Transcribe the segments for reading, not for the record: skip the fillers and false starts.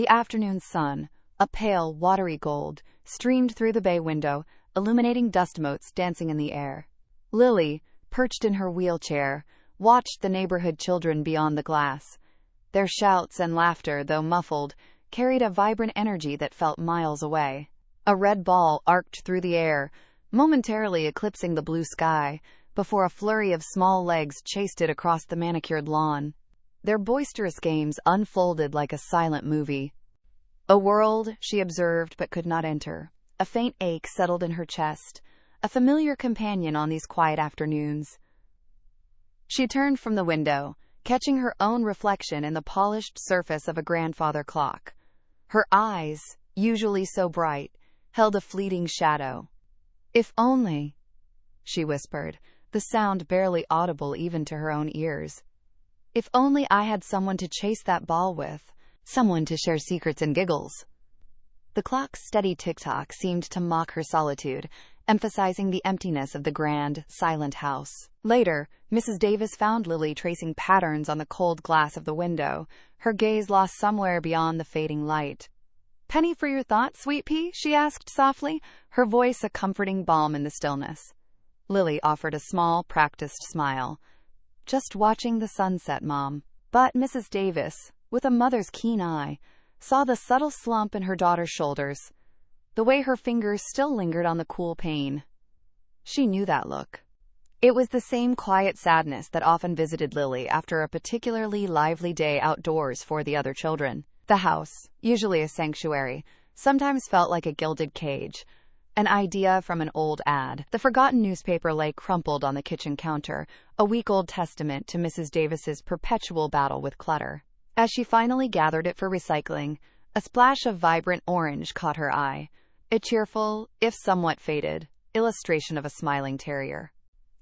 The afternoon sun, a pale, watery gold, streamed through the bay window, illuminating dust motes dancing in the air. Lily, perched in her wheelchair, watched the neighborhood children beyond the glass. Their shouts and laughter, though muffled, carried a vibrant energy that felt miles away. A red ball arced through the air, momentarily eclipsing the blue sky, before a flurry of small legs chased it across the manicured lawn. Their boisterous games unfolded like a silent movie. A world she observed but could not enter. A faint ache settled in her chest, a familiar companion on these quiet afternoons. She turned from the window, catching her own reflection in the polished surface of a grandfather clock. Her eyes, usually so bright, held a fleeting shadow. "If only," she whispered, the sound barely audible even to her own ears. "If only I had someone to chase that ball with, someone to share secrets and giggles." The clock's steady tick-tock seemed to mock her solitude, emphasizing the emptiness of the grand, silent house. Later, Mrs. Davis found Lily tracing patterns on the cold glass of the window, her gaze lost somewhere beyond the fading light. "Penny for your thoughts, sweet pea?" she asked softly, her voice a comforting balm in the stillness. Lily offered a small, practiced smile. "Just watching the sunset, Mom." But Mrs. Davis, with a mother's keen eye, saw the subtle slump in her daughter's shoulders, the way her fingers still lingered on the cool pane. She knew that look. It was the same quiet sadness that often visited Lily after a particularly lively day outdoors for the other children. The house, usually a sanctuary, sometimes felt like a gilded cage, an idea from an old ad. The forgotten newspaper lay crumpled on the kitchen counter, a week-old testament to Mrs. Davis's perpetual battle with clutter. As she finally gathered it for recycling, a splash of vibrant orange caught her eye, a cheerful, if somewhat faded, illustration of a smiling terrier.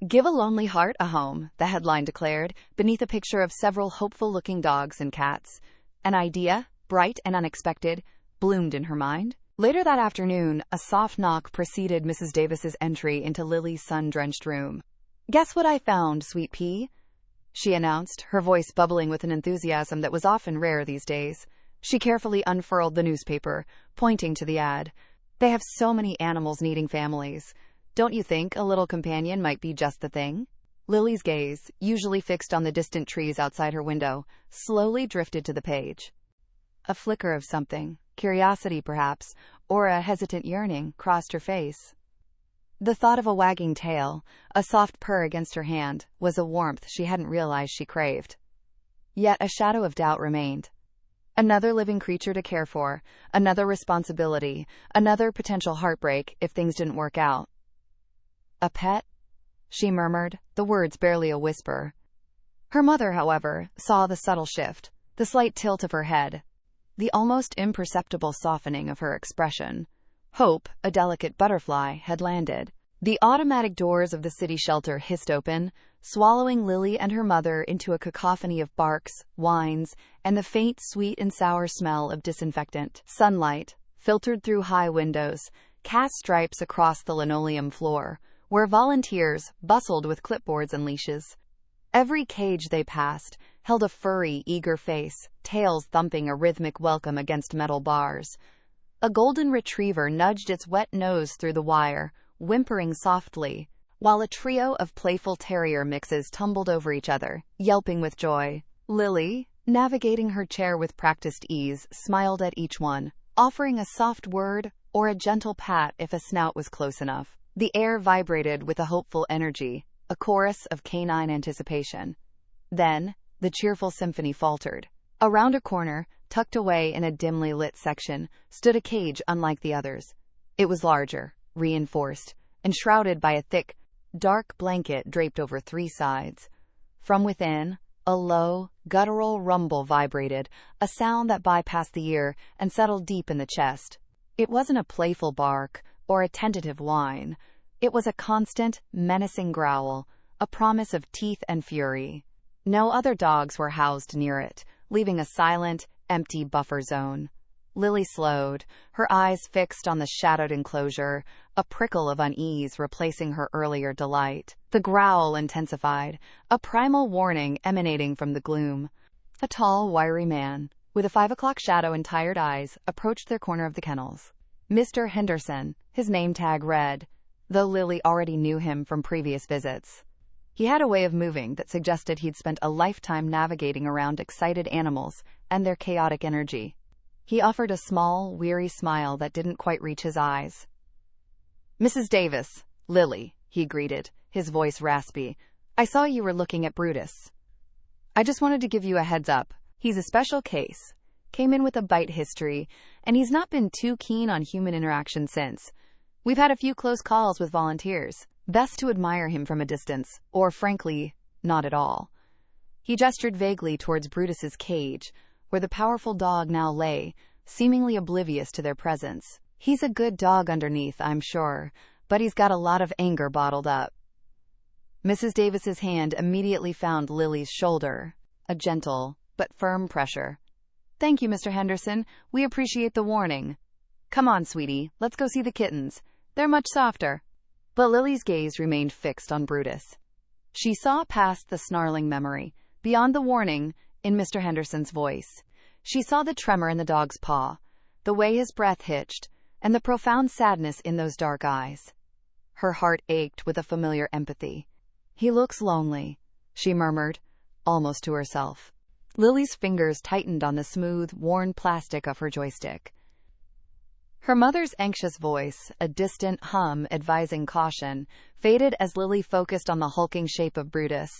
"Give a lonely heart a home," the headline declared, beneath a picture of several hopeful-looking dogs and cats. An idea, bright and unexpected, bloomed in her mind. Later that afternoon, a soft knock preceded Mrs. Davis's entry into Lily's sun-drenched room. "Guess what I found, sweet pea?" she announced, her voice bubbling with an enthusiasm that was often rare these days. She carefully unfurled the newspaper, pointing to the ad. "They have so many animals needing families. Don't you think a little companion might be just the thing?" Lily's gaze, usually fixed on the distant trees outside her window, slowly drifted to the page. A flicker of something, curiosity perhaps, or a hesitant yearning, crossed her face. The thought of a wagging tail, a soft purr against her hand, was a warmth she hadn't realized she craved. Yet a shadow of doubt remained. Another living creature to care for, another responsibility, another potential heartbreak if things didn't work out. "A pet?" she murmured, the words barely a whisper. Her mother, however, saw the subtle shift, the slight tilt of her head, the almost imperceptible softening of her expression. Hope, a delicate butterfly, had landed. The automatic doors of the city shelter hissed open, swallowing Lily and her mother into a cacophony of barks, whines, and the faint sweet and sour smell of disinfectant. Sunlight, filtered through high windows, cast stripes across the linoleum floor, where volunteers bustled with clipboards and leashes. Every cage they passed held a furry, eager face, tails thumping a rhythmic welcome against metal bars. A golden retriever nudged its wet nose through the wire, whimpering softly, while a trio of playful terrier mixes tumbled over each other, yelping with joy. Lily, navigating her chair with practiced ease, smiled at each one, offering a soft word or a gentle pat if a snout was close enough. The air vibrated with a hopeful energy, a chorus of canine anticipation. Then, the cheerful symphony faltered. Around a corner, tucked away in a dimly lit section, stood a cage unlike the others. It was larger, reinforced, and shrouded by a thick, dark blanket draped over three sides. From within, a low, guttural rumble vibrated, a sound that bypassed the ear and settled deep in the chest. It wasn't a playful bark or a tentative whine. It was a constant, menacing growl, a promise of teeth and fury. No other dogs were housed near it, leaving a silent, empty buffer zone. Lily slowed, her eyes fixed on the shadowed enclosure, a prickle of unease replacing her earlier delight. The growl intensified, a primal warning emanating from the gloom. A tall, wiry man, with a 5 o'clock shadow and tired eyes, approached their corner of the kennels. Mr. Henderson, his name tag read, though Lily already knew him from previous visits. He had a way of moving that suggested he'd spent a lifetime navigating around excited animals and their chaotic energy. He offered a small, weary smile that didn't quite reach his eyes. "Mrs. Davis, Lily," he greeted, his voice raspy. "I saw you were looking at Brutus. I just wanted to give you a heads up. He's a special case. Came in with a bite history, and he's not been too keen on human interaction since. We've had a few close calls with volunteers. Best to admire him from a distance, or frankly, not at all." He gestured vaguely towards Brutus's cage, where the powerful dog now lay, seemingly oblivious to their presence. "He's a good dog underneath, I'm sure, but he's got a lot of anger bottled up." Mrs. Davis's hand immediately found Lily's shoulder, a gentle but firm pressure. "Thank you, Mr. Henderson. We appreciate the warning. Come on, sweetie, let's go see the kittens. They're much softer." But Lily's gaze remained fixed on Brutus. She saw past the snarling memory, beyond the warning in Mr. Henderson's voice. She saw the tremor in the dog's paw, the way his breath hitched, and the profound sadness in those dark eyes. Her heart ached with a familiar empathy. "He looks lonely," she murmured, almost to herself. Lily's fingers tightened on the smooth, worn plastic of her joystick. Her mother's anxious voice, a distant hum advising caution, faded as Lily focused on the hulking shape of Brutus.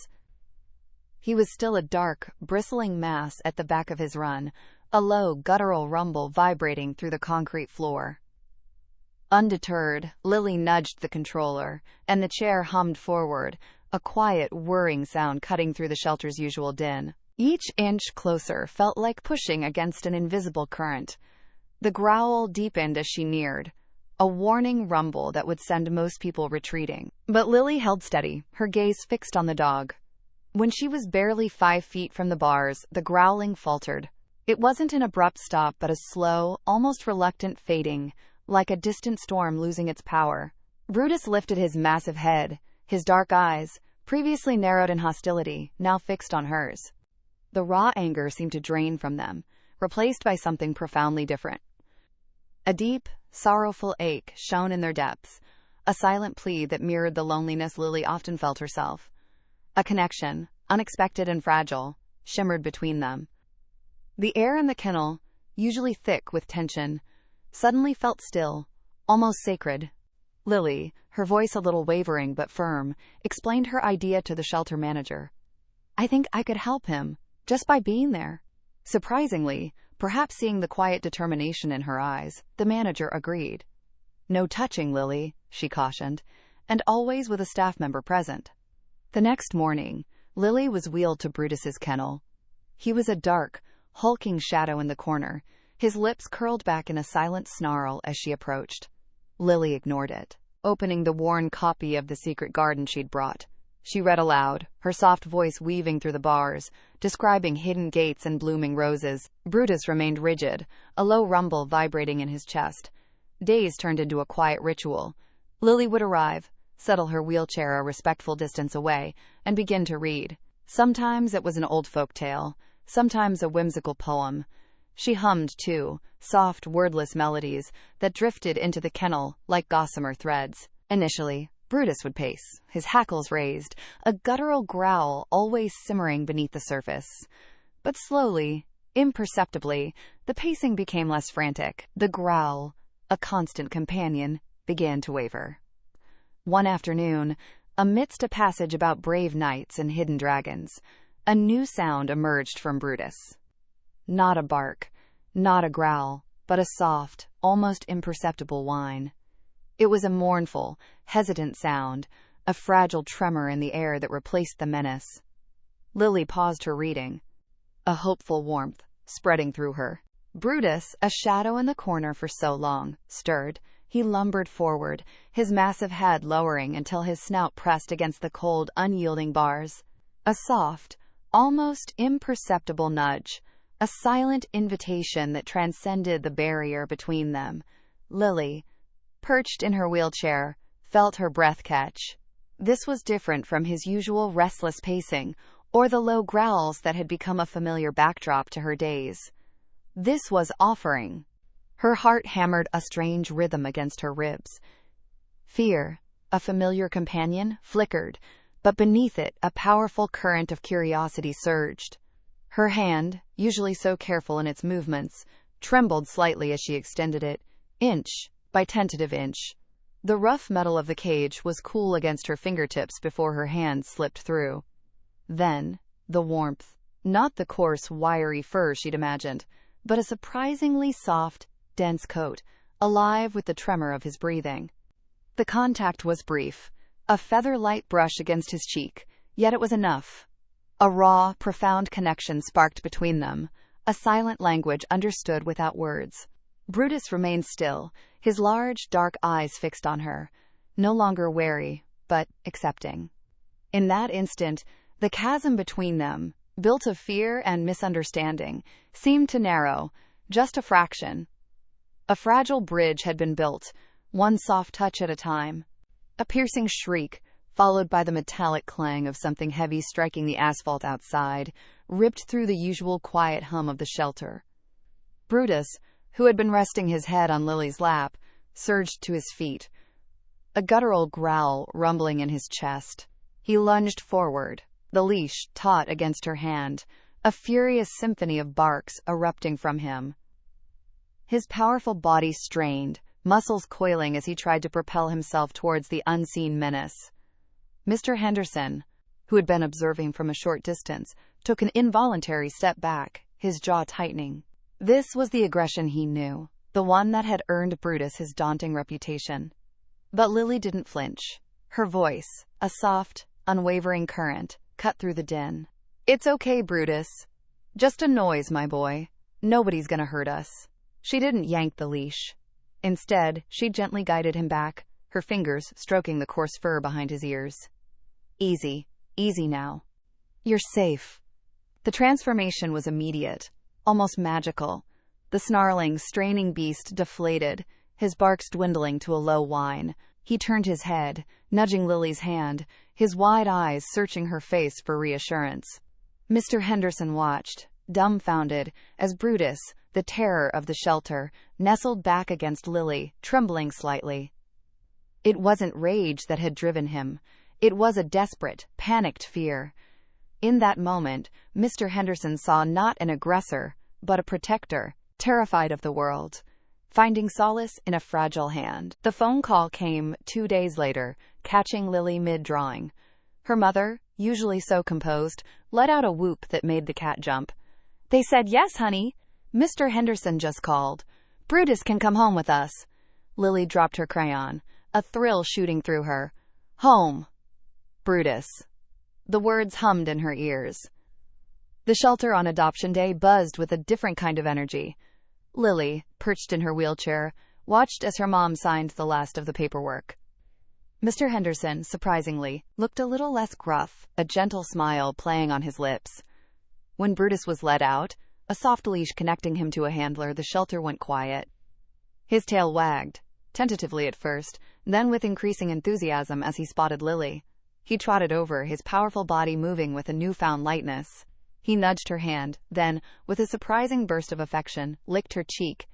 He was still a dark, bristling mass at the back of his run, a low, guttural rumble vibrating through the concrete floor. Undeterred, Lily nudged the controller, and the chair hummed forward, a quiet, whirring sound cutting through the shelter's usual din. Each inch closer felt like pushing against an invisible current. The growl deepened as she neared, a warning rumble that would send most people retreating. But Lily held steady, her gaze fixed on the dog. When she was barely 5 feet from the bars, the growling faltered. It wasn't an abrupt stop, but a slow, almost reluctant fading, like a distant storm losing its power. Brutus lifted his massive head, his dark eyes, previously narrowed in hostility, now fixed on hers. The raw anger seemed to drain from them, replaced by something profoundly different. A deep, sorrowful ache shone in their depths, a silent plea that mirrored the loneliness Lily often felt herself. A connection, unexpected and fragile, shimmered between them. The air in the kennel, usually thick with tension, suddenly felt still, almost sacred. Lily, her voice a little wavering but firm, explained her idea to the shelter manager. "I think I could help him, just by being there." Surprisingly, perhaps seeing the quiet determination in her eyes, the manager agreed. "No touching, Lily," she cautioned, "and always with a staff member present." The next morning, Lily was wheeled to Brutus's kennel. He was a dark, hulking shadow in the corner, his lips curled back in a silent snarl as she approached. Lily ignored it, opening the worn copy of The Secret Garden she'd brought. She read aloud, her soft voice weaving through the bars, describing hidden gates and blooming roses. Brutus remained rigid, a low rumble vibrating in his chest. Days turned into a quiet ritual. Lily would arrive, settle her wheelchair a respectful distance away, and begin to read. Sometimes it was an old folk tale, sometimes a whimsical poem. She hummed, too, soft, wordless melodies that drifted into the kennel like gossamer threads. Initially, Brutus would pace, his hackles raised, a guttural growl always simmering beneath the surface. But slowly, imperceptibly, the pacing became less frantic. The growl, a constant companion, began to waver. One afternoon, amidst a passage about brave knights and hidden dragons, a new sound emerged from Brutus. Not a bark, not a growl, but a soft, almost imperceptible whine. It was a mournful, hesitant sound, a fragile tremor in the air that replaced the menace. Lily paused her reading, a hopeful warmth spreading through her. Brutus, a shadow in the corner for so long, stirred. He lumbered forward, his massive head lowering until his snout pressed against the cold, unyielding bars. A soft, almost imperceptible nudge, a silent invitation that transcended the barrier between them. Lily, perched in her wheelchair, felt her breath catch. This was different from his usual restless pacing, or the low growls that had become a familiar backdrop to her days. This was offering. Her heart hammered a strange rhythm against her ribs. Fear, a familiar companion, flickered, but beneath it a powerful current of curiosity surged. Her hand, usually so careful in its movements, trembled slightly as she extended it, inch by tentative inch. The rough metal of the cage was cool against her fingertips before her hand slipped through. Then, the warmth. Not the coarse, wiry fur she'd imagined, but a surprisingly soft, dense coat, alive with the tremor of his breathing. The contact was brief, a feather-light brush against his cheek, yet it was enough. A raw, profound connection sparked between them, a silent language understood without words. Brutus remained still, his large, dark eyes fixed on her, no longer wary, but accepting. In that instant, the chasm between them, built of fear and misunderstanding, seemed to narrow, just a fraction. A fragile bridge had been built, one soft touch at a time. A piercing shriek, followed by the metallic clang of something heavy striking the asphalt outside, ripped through the usual quiet hum of the shelter. Brutus, who had been resting his head on Lily's lap, surged to his feet, a guttural growl rumbling in his chest. He lunged forward, the leash taut against her hand, a furious symphony of barks erupting from him. His powerful body strained, muscles coiling as he tried to propel himself towards the unseen menace. Mr. Henderson, who had been observing from a short distance, took an involuntary step back, his jaw tightening. This was the aggression he knew, the one that had earned Brutus his daunting reputation. But Lily didn't flinch. Her voice, a soft, unwavering current, cut through the din. "It's okay, Brutus. Just a noise, my boy. Nobody's gonna hurt us." She didn't yank the leash. Instead, she gently guided him back, her fingers stroking the coarse fur behind his ears. "Easy, easy now. You're safe." The transformation was immediate, almost magical. The snarling, straining beast deflated, his barks dwindling to a low whine. He turned his head, nudging Lily's hand, his wide eyes searching her face for reassurance. Mr. Henderson watched, dumbfounded, as Brutus, the terror of the shelter, nestled back against Lily, trembling slightly. It wasn't rage that had driven him. It was a desperate, panicked fear. In that moment, Mr. Henderson saw not an aggressor, but a protector, terrified of the world, finding solace in a fragile hand. The phone call came 2 days later, catching Lily mid-drawing. Her mother, usually so composed, let out a whoop that made the cat jump. "They said yes, honey. Mr. Henderson just called. Brutus can come home with us." Lily dropped her crayon, a thrill shooting through her. "Home. Brutus." The words hummed in her ears. The shelter on adoption day buzzed with a different kind of energy. Lily, perched in her wheelchair, watched as her mom signed the last of the paperwork. Mr. Henderson, surprisingly, looked a little less gruff, a gentle smile playing on his lips. When Brutus was let out, a soft leash connecting him to a handler, the shelter went quiet. His tail wagged, tentatively at first, then with increasing enthusiasm as he spotted Lily. He trotted over, his powerful body moving with a newfound lightness. He nudged her hand, then, with a surprising burst of affection, licked her cheek.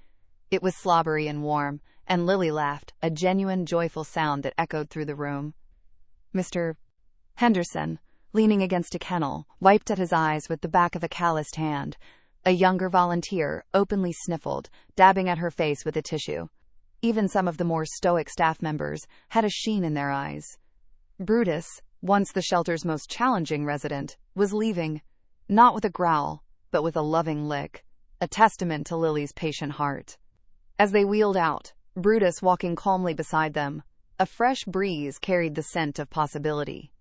It was slobbery and warm, and Lily laughed, a genuine, joyful sound that echoed through the room. Mr. Henderson, leaning against a kennel, wiped at his eyes with the back of a calloused hand. A younger volunteer openly sniffled, dabbing at her face with a tissue. Even some of the more stoic staff members had a sheen in their eyes. Brutus, once the shelter's most challenging resident, was leaving, not with a growl, but with a loving lick, a testament to Lily's patient heart. As they wheeled out, Brutus walking calmly beside them, a fresh breeze carried the scent of possibility.